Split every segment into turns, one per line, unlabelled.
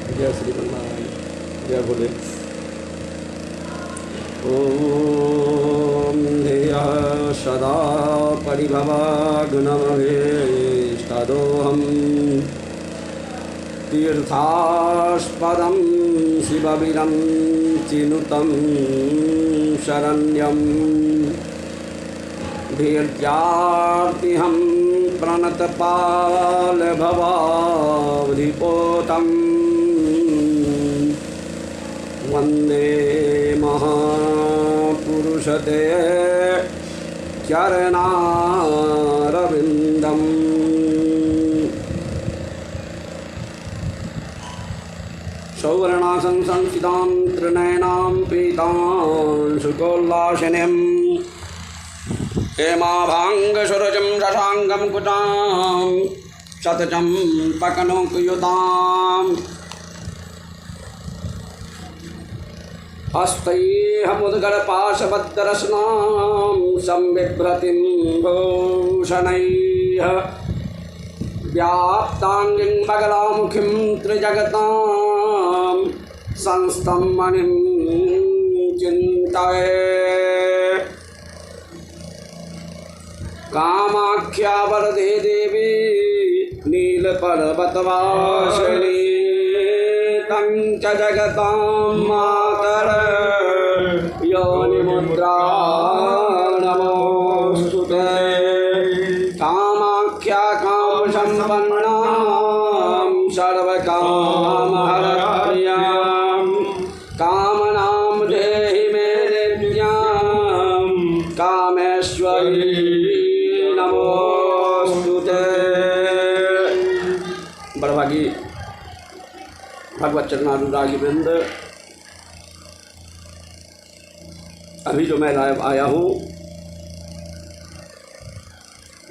जय श्री नारायण, जय भोले। ओम धिया सदा परिभवाग्नमभीष्टदोहम् तीर्थास्पदं शिववीरं चिनुतं शरण्यं धीर्यार्तिहं प्रणतपालभवावधिपोतं वन्दे महापुरुषते चरणारविन्दम्। सौवर्णासं संस्थितां त्रिनयनां पीतां सुकोल्लासिनीं हेमाभाङ्गसुरजं शशाङ्गं कुटां शतचम्पकनौकयुताम् हस्तैर्मुद्गरपाशबद्धरत्नां संबिभ्रतिं भूषणैः व्याप्ताङ्गीं बगलामुखीं त्रिजगतां संस्थं मणिं चिन्तये। कामाख्या वरदे देवी नीलपर्वतवासिनी तं च जगतां मातर योनिमुद्रा नमोस्तुते। कामाख्या कामसम्पन्नां सर्वकामहरप्रियां कामनां देहि मे नित्यां कामेश्वरी नमोस्तुते। बड़भागी भगवत चरणानुरागी वृंद, अभी जो मैं लाइव आया हूँ,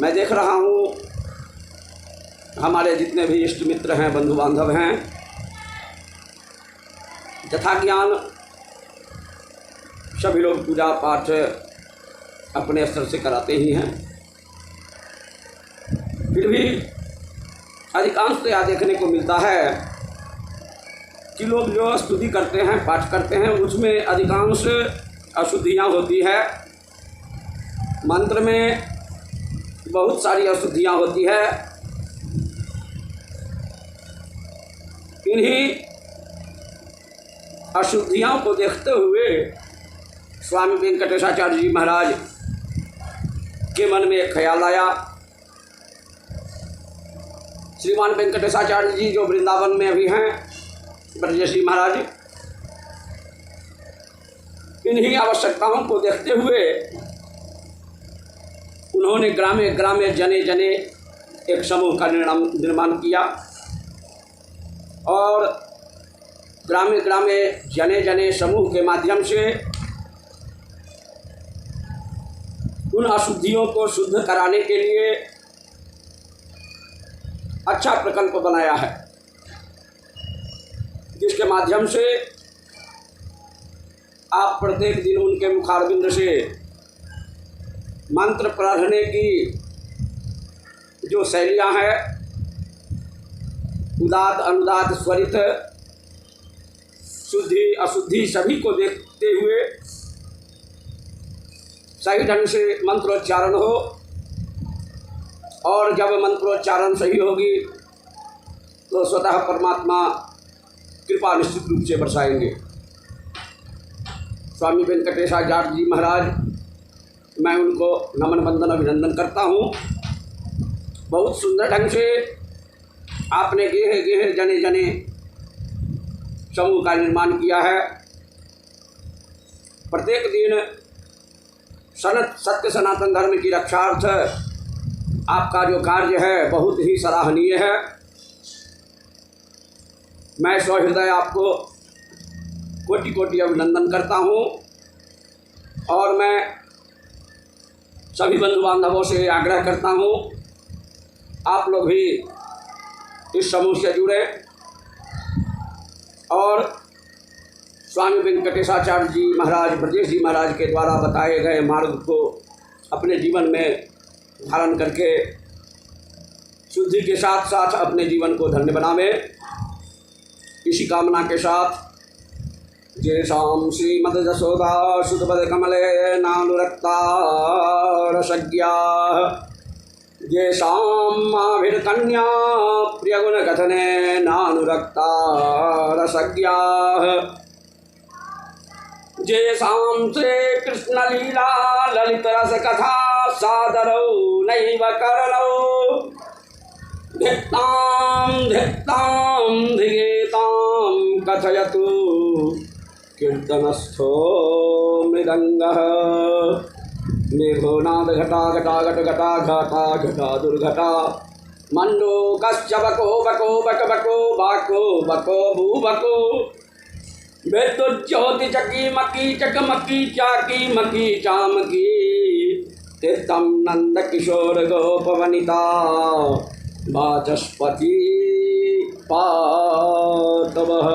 मैं देख रहा हूँ हमारे जितने भी इष्ट मित्र हैं, बंधु बांधव हैं, यथा ज्ञान सभी लोग पूजा पाठ अपने स्तर से कराते ही हैं। फिर भी अधिकांशतया देखने को मिलता है कि लोग जो स्तुति करते हैं, पाठ करते हैं, उसमें अधिकांश अशुद्धियाँ होती है। मंत्र में बहुत सारी अशुद्धियाँ होती है। इन्हीं अशुद्धियों को देखते हुए स्वामी वेंकटेशाचार्य जी महाराज के मन में एक ख्याल आया। श्रीमान वेंकटेशाचार्य जी जो वृंदावन में अभी हैं, ब्रजेशी महाराज, इन्हीं आवश्यकताओं को देखते हुए उन्होंने ग्रामे ग्रामे जने जने एक समूह का निर्माण किया और ग्रामे ग्रामे जने जने समूह के माध्यम से उन अशुद्धियों को शुद्ध कराने के लिए अच्छा प्रकल्प बनाया है, जिसके माध्यम से आप प्रत्येक दिन उनके मुखारविंद से मंत्र पढ़ने की जो शैलियाँ हैं, उदात अनुदात स्वरित शुद्धि अशुद्धि सभी को देखते हुए सही ढंग से मंत्रोच्चारण हो, और जब मंत्रोच्चारण सही होगी तो स्वतः परमात्मा कृपा निश्चित रूप से बरसाएंगे। स्वामी वेंकटेशाचार्य जी महाराज, मैं उनको नमन वंदन अभिनंदन करता हूँ। बहुत सुंदर ढंग से आपने गेहे गेहे जने जने समूह का निर्माण किया है। प्रत्येक दिन सत्य सनातन धर्म की रक्षार्थ आपका जो कार्य है बहुत ही सराहनीय है। मैं सहृदय आपको कोटि कोटि अभिनंदन करता हूँ और मैं सभी बंधु बांधवों से आग्रह करता हूँ, आप लोग भी इस समूह से जुड़े और स्वामी वेंकटेशाचार्य जी महाराज, ब्रजेश जी महाराज के द्वारा बताए गए मार्ग को अपने जीवन में धारण करके शुद्धि के साथ साथ अपने जीवन को धन्य बनावें। इसी कामना के साथ जेषां श्रीमद् जसोदा सुतपद कमले नानुरक्ता रसज्ञाः जेषां माभिर्कन्या प्रियगुणकथने नानुरक्ता रसज्ञाः जेषां श्रीकृष्णलीला ललितरसकथा सादरौ नैव करणौ धिक्तां धिगेतां कथयतु कीर्तनस्थो मृदंगः मेघोनाद घटा घटा घट घटा घटा घटा दुर्घटा मंडूकश्च बको बको बक बको बाको बको भू बको विद्युज्योति चकी मकी चकमकी चाकी मकी चामकी तीर्थम नंद किशोर गोपवनिता वाचस्पति पातवः।